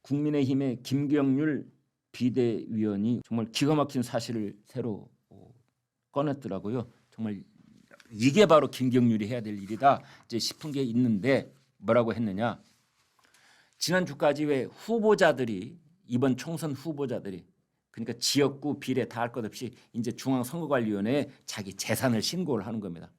국민의힘의 김경률 비대위원이 정말 기가 막힌 사실을 새로 꺼냈더라고요. 정말 이게 바로 김경률이 해야 될 일이다 이제 싶은 게 있는데 뭐라고 했느냐. 지난주까지 왜 후보자들이 이번 총선 후보자들이 그러니까 지역구 비례 다 할 것 없이 이제 중앙선거관리위원회에 자기 재산을 신고를 하는 겁니다.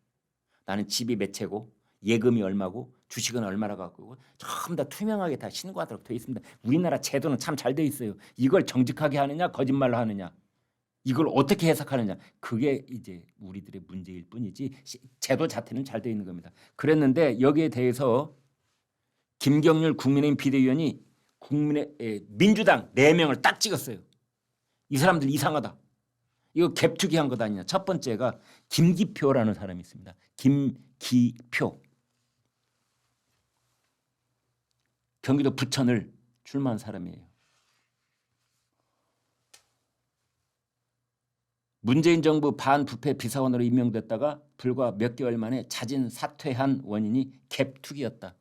나는 집이 몇 채고 예금이 얼마고 주식은 얼마라고 갖고 전부 다 투명하게 다 신고하도록 되어 있습니다. 우리나라 제도는 참 잘 되어 있어요. 이걸 정직하게 하느냐 거짓말로 하느냐 이걸 어떻게 해석하느냐 그게 이제 우리들의 문제일 뿐이지 제도 자체는 잘 되어 있는 겁니다. 그랬는데 여기에 대해서 김경률 국민의힘 비대위원이 민주당 4명을 딱 찍었어요. 이 사람들 이상하다. 이거 갭투기한 것 아니냐. 첫 번째가 김기표라는 사람이 있습니다. 김기표. 경기도 부천을 출마한 사람이에요. 문재인 정부 반부패 비서관으로 임명됐다가 불과 몇 개월 만에 자진 사퇴한 원인이 갭투기였다.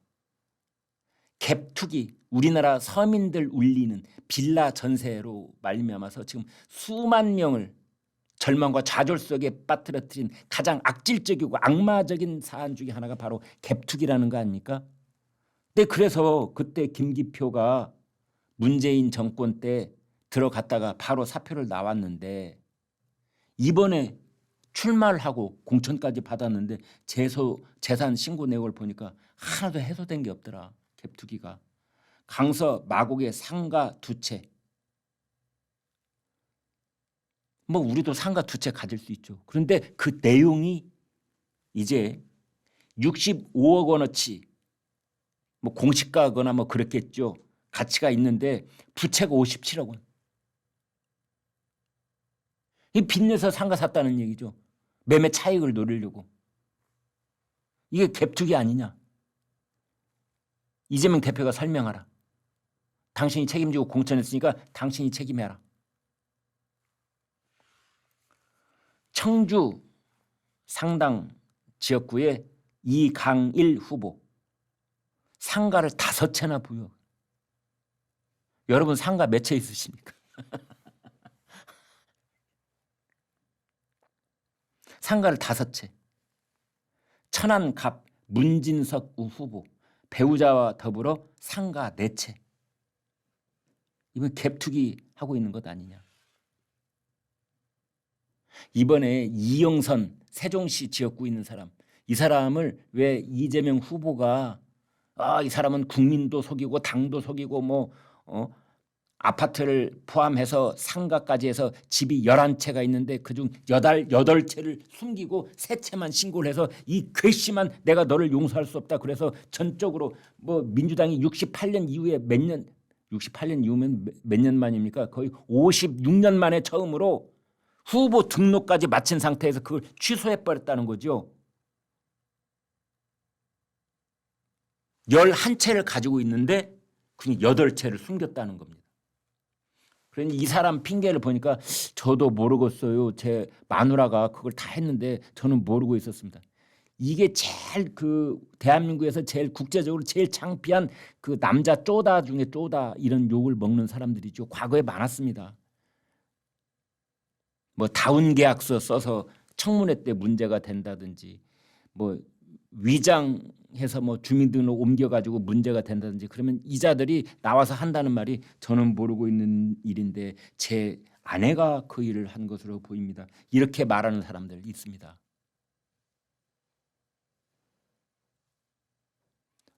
갭투기, 우리나라 서민들 울리는 빌라 전세로 말미암아서 지금 수만 명을 절망과 좌절 속에 빠뜨려뜨린 가장 악질적이고 악마적인 사안 중에 하나가 바로 갭투기라는 거 아닙니까? 근데 그래서 그때 김기표가 문재인 정권 때 들어갔다가 바로 사표를 나왔는데 이번에 출마를 하고 공천까지 받았는데 재산 신고 내역을 보니까 하나도 해소된 게 없더라. 갭투기가. 강서 마곡의 상가 2채. 뭐 우리도 상가 2채 가질 수 있죠. 그런데 그 내용이 이제 65억 원어치 뭐 공시가거나 뭐 그랬겠죠. 가치가 있는데 부채가 57억 원. 이 빚내서 상가 샀다는 얘기죠. 매매 차익을 노리려고. 이게 갭투기 아니냐. 이재명 대표가 설명하라. 당신이 책임지고 공천했으니까 당신이 책임해라. 청주 상당 지역구의 이강일 후보. 상가를 5채나 부여. 여러분 상가 몇 채 있으십니까? 상가를 5채. 천안갑 문진석 후보. 배우자와 더불어 상가 4채. 이번 갭투기 하고 있는 것 아니냐. 이번에 이영선 세종시 지역구 있는 사람. 이 사람을 왜 이재명 후보가 이 사람은 국민도 속이고 당도 속이고 아파트를 포함해서 상가까지 해서 집이 11채가 있는데 그중 8채를 숨기고 3채만 신고를 해서 이 괘씸한 내가 너를 용서할 수 없다. 그래서 전적으로 민주당이 68년 이후에 68년 이후면 몇 년 만입니까? 거의 56년 만에 처음으로 후보 등록까지 마친 상태에서 그걸 취소해버렸다는 거죠. 11채를 가지고 있는데 그냥 8채를 숨겼다는 겁니다. 그러니 이 사람 핑계를 보니까 저도 모르겠어요. 제 마누라가 그걸 다 했는데 저는 모르고 있었습니다. 이게 제일 대한민국에서 제일 국제적으로 제일 창피한 그 남자 쪼다 중에 쪼다 이런 욕을 먹는 사람들이죠. 과거에 많았습니다. 다운 계약서 써서 청문회 때 문제가 된다든지 위장해서 주민등록 옮겨가지고 문제가 된다든지 그러면 이자들이 나와서 한다는 말이 저는 모르고 있는 일인데 제 아내가 그 일을 한 것으로 보입니다. 이렇게 말하는 사람들 있습니다.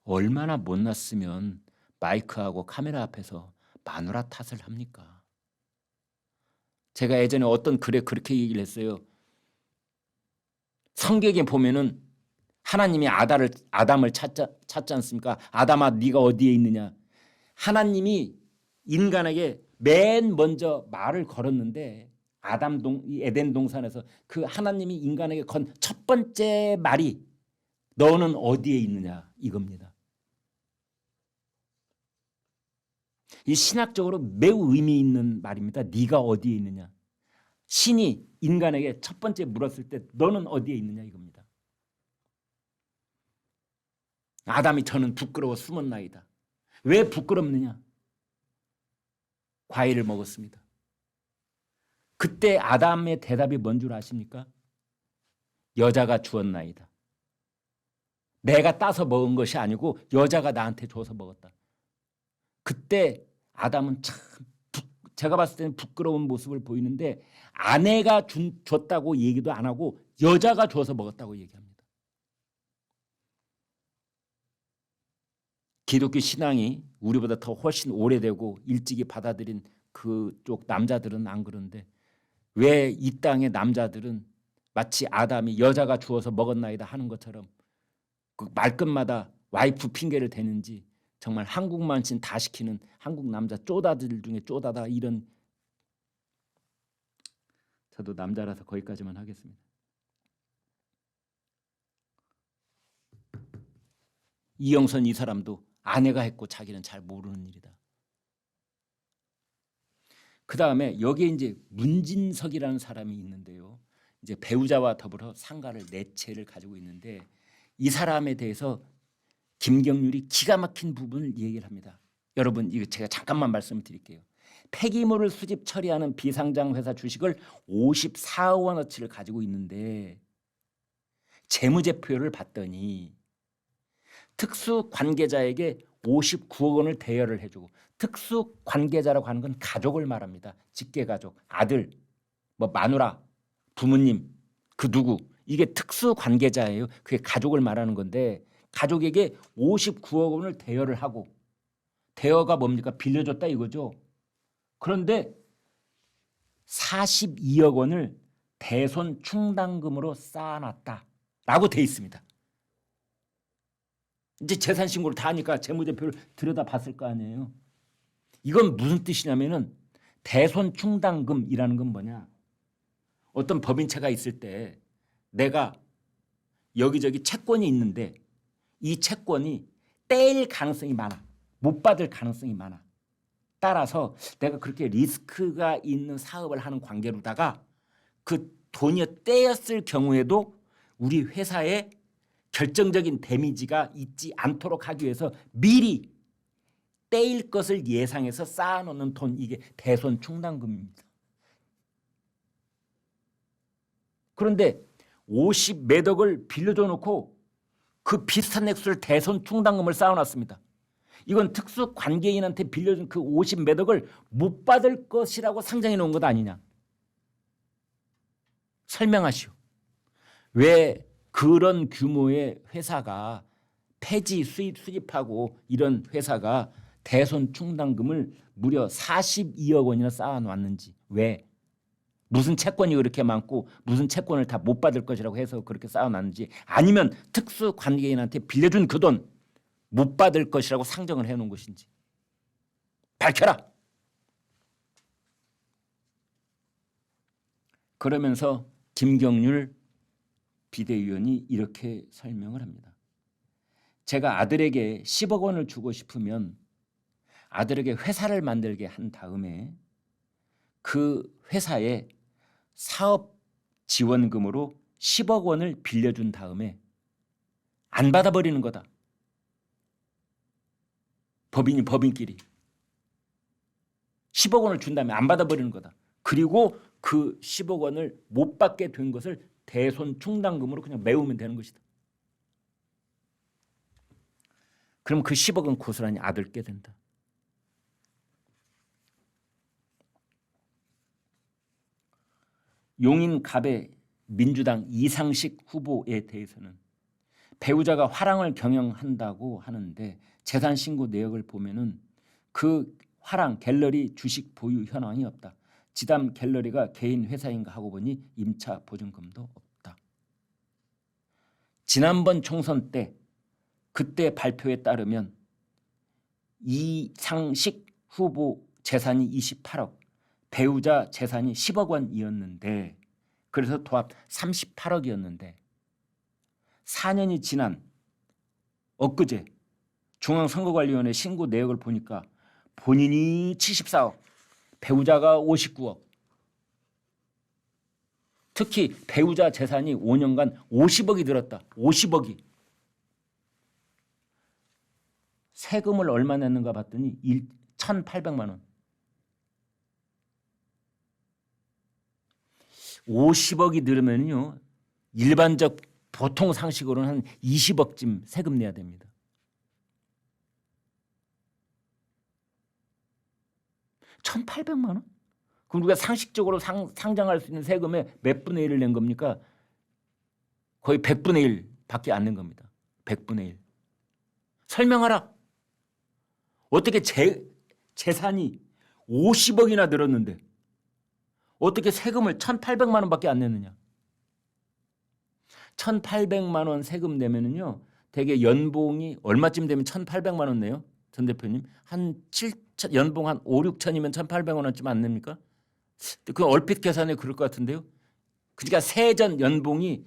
얼마나 못났으면 마이크하고 카메라 앞에서 마누라 탓을 합니까? 제가 예전에 어떤 글에 그렇게 얘기를 했어요. 성경에 보면은 하나님이 아담을 찾지 않습니까? 아담아 네가 어디에 있느냐. 하나님이 인간에게 맨 먼저 말을 걸었는데 에덴 동산에서 그 하나님이 인간에게 건 첫 번째 말이 너는 어디에 있느냐 이겁니다. 이 신학적으로 매우 의미 있는 말입니다. 네가 어디에 있느냐. 신이 인간에게 첫 번째 물었을 때 너는 어디에 있느냐 이겁니다. 아담이 저는 부끄러워 숨었나이다. 왜 부끄럽느냐? 과일을 먹었습니다. 그때 아담의 대답이 뭔 줄 아십니까? 여자가 주었나이다. 내가 따서 먹은 것이 아니고 여자가 나한테 줘서 먹었다. 그때 아담은 참 제가 봤을 때는 부끄러운 모습을 보이는데 아내가 줬다고 얘기도 안 하고 여자가 줘서 먹었다고 얘기합니다. 기독교 신앙이 우리보다 더 훨씬 오래되고 일찍이 받아들인 그쪽 남자들은 안 그런데 왜 이 땅의 남자들은 마치 아담이 여자가 주어서 먹었나이다 하는 것처럼 그 말끝마다 와이프 핑계를 대는지 정말 한국만신 다 시키는 한국 남자 쪼다들 중에 쪼다다 이런 저도 남자라서 거기까지만 하겠습니다. 이영선 이 사람도 아내가 했고 자기는 잘 모르는 일이다. 그 다음에 여기에 이제 문진석이라는 사람이 있는데요. 이제 배우자와 더불어 상가를 4채를 가지고 있는데 이 사람에 대해서 김경률이 기가 막힌 부분을 얘기를 합니다. 여러분 이거 제가 잠깐만 말씀을 드릴게요. 폐기물을 수집 처리하는 비상장 회사 주식을 54억 원어치를 가지고 있는데 재무제표를 봤더니 특수 관계자에게 59억 원을 대여를 해주고 특수 관계자라고 하는 건 가족을 말합니다. 직계가족, 아들, 뭐 마누라, 부모님, 그 누구 이게 특수 관계자예요. 그게 가족을 말하는 건데 가족에게 59억 원을 대여를 하고 대여가 뭡니까? 빌려줬다 이거죠. 그런데 42억 원을 대손 충당금으로 쌓아놨다라고 돼 있습니다. 이제 재산 신고를 다 하니까 재무제표를 들여다봤을 거 아니에요. 이건 무슨 뜻이냐면은 대손 충당금이라는 건 뭐냐? 어떤 법인차가 있을 때 내가 여기저기 채권이 있는데 이 채권이 떼일 가능성이 많아. 못 받을 가능성이 많아. 따라서 내가 그렇게 리스크가 있는 사업을 하는 관계로다가 그 돈이 떼였을 경우에도 우리 회사에 결정적인 데미지가 있지 않도록 하기 위해서 미리 떼일 것을 예상해서 쌓아놓는 돈 이게 대손 충당금입니다. 그런데 50몇 억을 빌려줘 놓고 그 비슷한 액수를 대손 충당금을 쌓아놨습니다. 이건 특수 관계인한테 빌려준 그 50몇 억을 못 받을 것이라고 상정해 놓은 것 아니냐. 설명하시오. 왜 그런 규모의 회사가 폐지 수입하고 이런 회사가 대손 충당금을 무려 42억 원이나 쌓아놨는지 왜? 무슨 채권이 그렇게 많고 무슨 채권을 다 못 받을 것이라고 해서 그렇게 쌓아놨는지 아니면 특수 관계인한테 빌려준 그 돈 못 받을 것이라고 상정을 해놓은 것인지 밝혀라. 그러면서 김경률 비대위원이 이렇게 설명을 합니다. 제가 아들에게 10억 원을 주고 싶으면 아들에게 회사를 만들게 한 다음에 그 회사에 사업 지원금으로 10억 원을 빌려준 다음에 안 받아버리는 거다. 법인이 법인끼리 10억 원을 준 다음에 안 받아버리는 거다. 그리고 그 10억 원을 못 받게 된 것을 대손 충당금으로 그냥 메우면 되는 것이다. 그럼 그 10억은 고스란히 아들께 된다. 용인갑의 민주당 이상식 후보에 대해서는 배우자가 화랑을 경영한다고 하는데 재산 신고 내역을 보면은 그 화랑 갤러리 주식 보유 현황이 없다. 지담 갤러리가 개인 회사인가 하고 보니 임차 보증금도 없다. 지난번 총선 때 그때 발표에 따르면 이상식 후보 재산이 28억, 배우자 재산이 10억 원이었는데 그래서 도합 38억이었는데 4년이 지난 엊그제 중앙선거관리위원회 신고 내역을 보니까 본인이 74억, 배우자가 59억. 특히 배우자 재산이 5년간 50억이 늘었다. 50억이. 세금을 얼마 냈는가 봤더니 1,800만 원. 50억이 늘으면요 일반적 보통 상식으로는 한 20억쯤 세금 내야 됩니다. (1,800만 원) 그럼 우리가 상식적으로 상장할 수 있는 세금의 몇 분의 1을 낸 겁니까? 거의 100분의 1밖에 안 낸 겁니다. 100분의 1. 설명하라. 어떻게 재산이 50억이나 늘었는데 어떻게 세금을 1,800만 원밖에 안 냈느냐. 1,800만 원 세금 내면은요 대개 연봉이 얼마쯤 되면 1,800만 원 내요? 전 대표님 한 7천, 연봉 한 5, 6천이면 1,800만 원쯤 안 냅니까? 그 얼핏 계산해 그럴 것 같은데요. 그러니까 세전 연봉이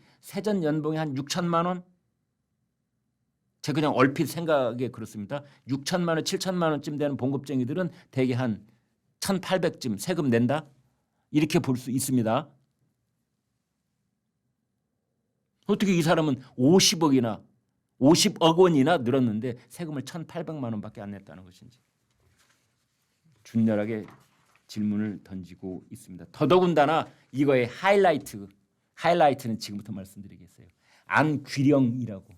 한 6천만 원? 제가 그냥 얼핏 생각에 그렇습니다. 6천만 원, 7천만 원쯤 되는 봉급쟁이들은 대개 한 1,800쯤 세금 낸다? 이렇게 볼 수 있습니다. 어떻게 이 사람은 50억 원이나 늘었는데 세금을 1,800만 원밖에 안 냈다는 것인지 준열하게 질문을 던지고 있습니다. 더더군다나 이거의 하이라이트는 지금부터 말씀드리겠어요. 안귀령이라고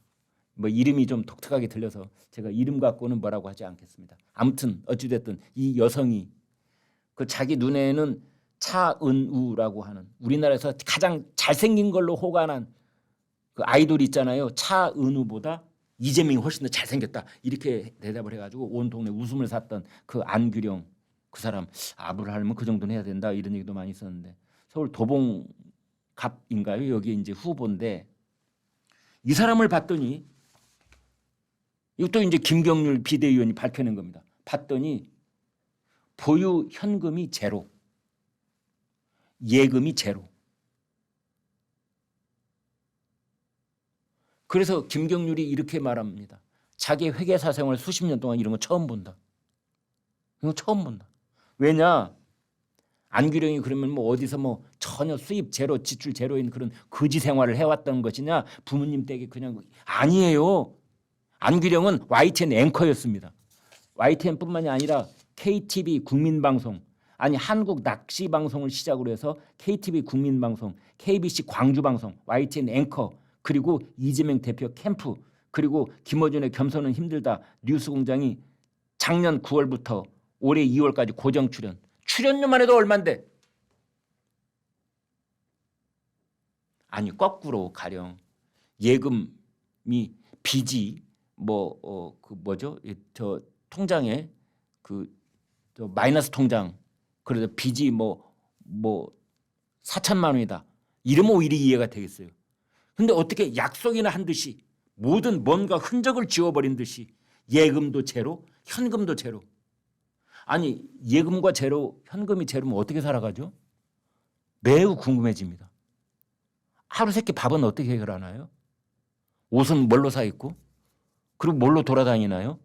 뭐 이름이 좀 독특하게 들려서 제가 이름 갖고는 뭐라고 하지 않겠습니다. 아무튼 어찌됐든 이 여성이 그 자기 눈에는 차은우라고 하는 우리나라에서 가장 잘생긴 걸로 호감한 그 아이돌 있잖아요. 차은우보다 이재명이 훨씬 더 잘생겼다 이렇게 대답을 해가지고 온 동네 웃음을 샀던 그 안규령 그 사람 아부를 하려면 그 정도는 해야 된다 이런 얘기도 많이 있었는데 서울 도봉갑인가요? 여기 이제 후보인데 이 사람을 봤더니 이것도 이제 김경률 비대위원이 밝혀낸 겁니다. 봤더니 보유 현금이 제로, 예금이 제로. 그래서 김경률이 이렇게 말합니다. 자기 회계사 생활 수십 년 동안 이런 거 처음 본다. 이거 처음 본다. 왜냐? 안규령이 그러면 뭐 어디서 뭐 전혀 수입 제로, 지출 제로인 그런 거지 생활을 해왔던 것이냐? 부모님 댁에 그냥 아니에요. 안규령은 YTN 앵커였습니다. YTN뿐만이 아니라 KTV 국민방송 아니 한국 낚시 방송을 시작으로 해서 KTV 국민방송, KBC 광주방송, YTN 앵커 그리고 이재명 대표 캠프 그리고 김어준의 겸손은 힘들다 뉴스공장이 작년 9월부터 올해 2월까지 고정 출연료만 해도 얼만데 아니 거꾸로 가령 예금이 빚이 그 뭐죠? 저 통장에 저 마이너스 통장 그래서 빚이 뭐 4천만 원이다. 이러면 오히려 이해가 되겠어요. 근데 어떻게 약속이나 한 듯이 모든 뭔가 흔적을 지워버린 듯이 예금도 제로, 현금도 제로. 아니 예금과 제로, 현금이 제로면 어떻게 살아가죠? 매우 궁금해집니다. 하루 세끼 밥은 어떻게 해결하나요? 옷은 뭘로 사 입고? 그리고 뭘로 돌아다니나요?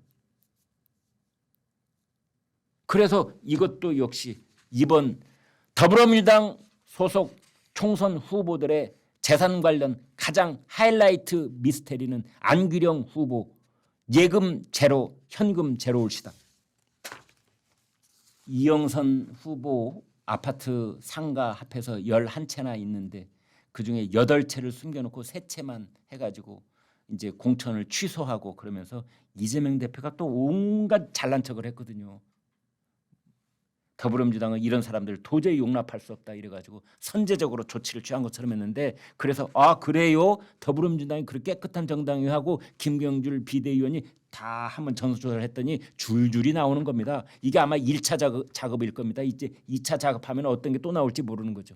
그래서 이것도 역시 이번 더불어민주당 소속 총선 후보들의 재산 관련 가장 하이라이트 미스테리는 안규령 후보 예금 제로, 현금 제로올시다. 이영선 후보 아파트 상가 합해서 11채나 있는데 그중에 8채를 숨겨놓고 3채만 해가지고 이제 공천을 취소하고 그러면서 이재명 대표가 또 온갖 잘난 척을 했거든요. 더불어민주당은 이런 사람들을 도저히 용납할 수 없다 이래가지고 선제적으로 조치를 취한 것처럼 했는데 그래서 그래요? 더불어민주당이 그렇게 깨끗한 정당이 하고 김경률 비대위원이 다 한번 전수조사를 했더니 줄줄이 나오는 겁니다. 이게 아마 1차 작업일 겁니다. 이제 2차 작업하면 어떤 게 또 나올지 모르는 거죠.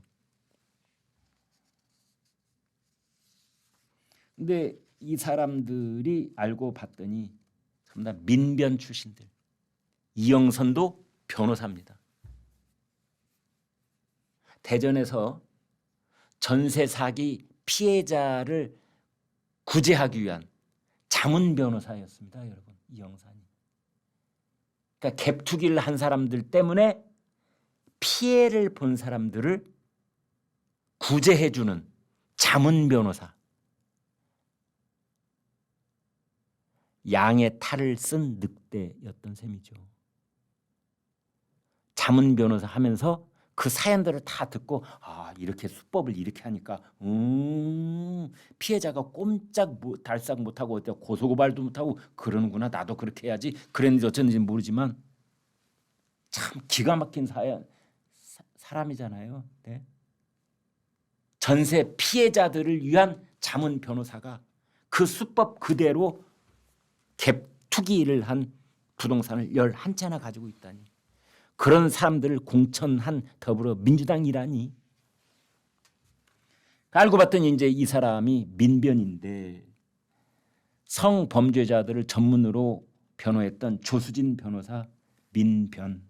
근데 이 사람들이 알고 봤더니 전부 다 민변 출신들. 이영선도 변호사입니다. 대전에서 전세 사기 피해자를 구제하기 위한 자문 변호사였습니다, 여러분. 이영선이. 그러니까 갭투기를 한 사람들 때문에 피해를 본 사람들을 구제해주는 자문 변호사. 양의 탈을 쓴 늑대였던 셈이죠. 자문 변호사 하면서 그 사연들을 다 듣고 이렇게 수법을 이렇게 하니까 피해자가 꼼짝 달싹 못하고 고소고발도 못하고 그러는구나. 나도 그렇게 해야지. 그랬는지 어쩐지 모르지만 참 기가 막힌 사람이잖아요. 네. 전세 피해자들을 위한 자문 변호사가 그 수법 그대로 갭 투기를 한 부동산을 11채나 가지고 있다니. 그런 사람들을 공천한 더불어민주당이라니. 알고 봤더니 이제 이 사람이 민변인데 성범죄자들을 전문으로 변호했던 조수진 변호사 민변.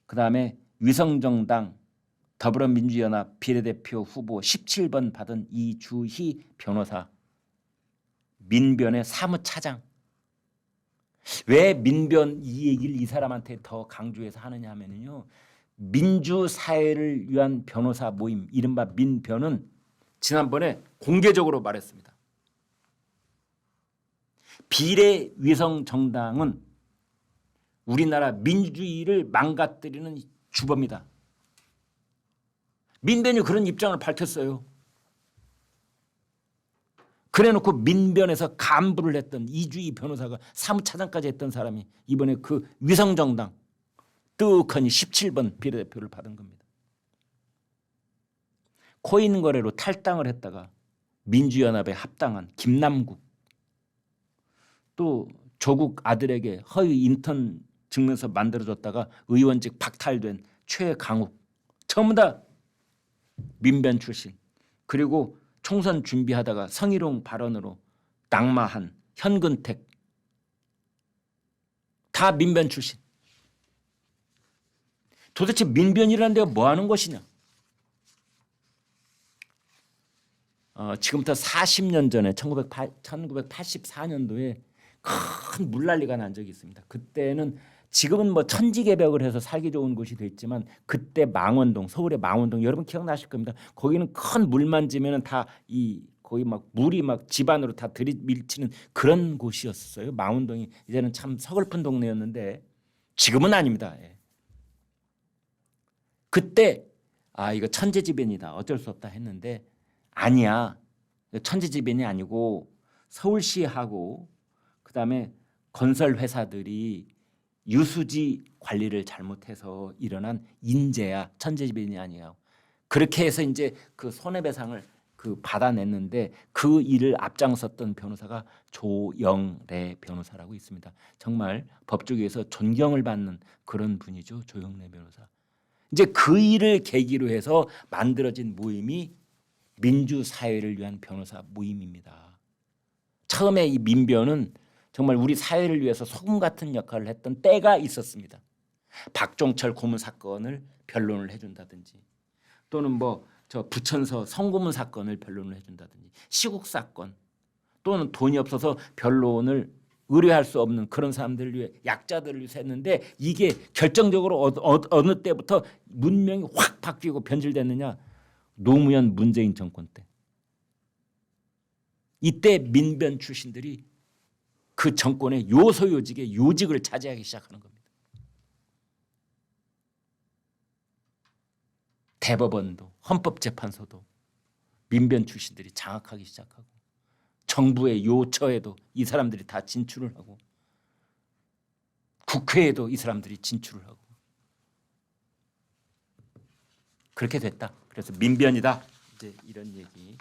그다음에 위성정당 더불어민주연합 비례대표 후보 17번 받은 이주희 변호사 민변의 사무차장. 왜 민변 이 얘기를 이 사람한테 더 강조해서 하느냐 하면요. 민주사회를 위한 변호사 모임 이른바 민변은 지난번에 공개적으로 말했습니다. 비례위성정당은 우리나라 민주주의를 망가뜨리는 주범이다. 민변이 그런 입장을 밝혔어요. 그래놓고 민변에서 간부를 했던 이주희 변호사가 사무차장까지 했던 사람이 이번에 그 위성정당 뜨거니 17번 비례대표를 받은 겁니다. 코인 거래로 탈당을 했다가 민주연합에 합당한 김남국, 또 조국 아들에게 허위 인턴 증명서 만들어줬다가 의원직 박탈된 최강욱, 전부 다 민변 출신. 그리고 총선 준비하다가 성희롱 발언으로 낙마한 현근택, 다 민변 출신. 도대체 민변이라는 데가 뭐 하는 것이냐? 지금부터 40년 전에 1984년도에 큰 물난리가 난 적이 있습니다. 그때는 지금은 뭐 천지개벽을 해서 살기 좋은 곳이 됐지만 그때 망원동, 서울의 망원동 여러분 기억나실 겁니다. 거기는 큰 물만 지면은 다 거기 막 물이 막 집안으로 다 들이밀치는 그런 곳이었어요. 망원동이 이제는 참 서글픈 동네였는데 지금은 아닙니다. 예. 그때 이거 천재지변이다. 어쩔 수 없다 했는데 아니야. 천재지변이 아니고 서울시하고 그다음에 건설 회사들이 유수지 관리를 잘못해서 일어난 인재야. 천재지변이 아니에요. 그렇게 해서 이제 그 손해배상을 받아냈는데 그 일을 앞장섰던 변호사가 조영래 변호사라고 있습니다. 정말 법조계에서 존경을 받는 그런 분이죠. 조영래 변호사. 이제 그 일을 계기로 해서 만들어진 모임이 민주사회를 위한 변호사 모임입니다. 처음에 이 민변은 정말 우리 사회를 위해서 소금 같은 역할을 했던 때가 있었습니다. 박종철 고문 사건을 변론을 해준다든지 또는 저 부천서 성고문 사건을 변론을 해준다든지 시국 사건 또는 돈이 없어서 변론을 의뢰할 수 없는 그런 사람들을 위해 약자들을 위해서 했는데 이게 결정적으로 어느 때부터 문명이 확 바뀌고 변질됐느냐. 노무현 문재인 정권 때. 이때 민변 출신들이 그 정권의 요소요직의 요직을 차지하기 시작하는 겁니다. 대법원도 헌법재판소도 민변 출신들이 장악하기 시작하고 정부의 요처에도 이 사람들이 다 진출을 하고 국회에도 이 사람들이 진출을 하고 그렇게 됐다. 그래서 민변이다. 이제 이런 얘기.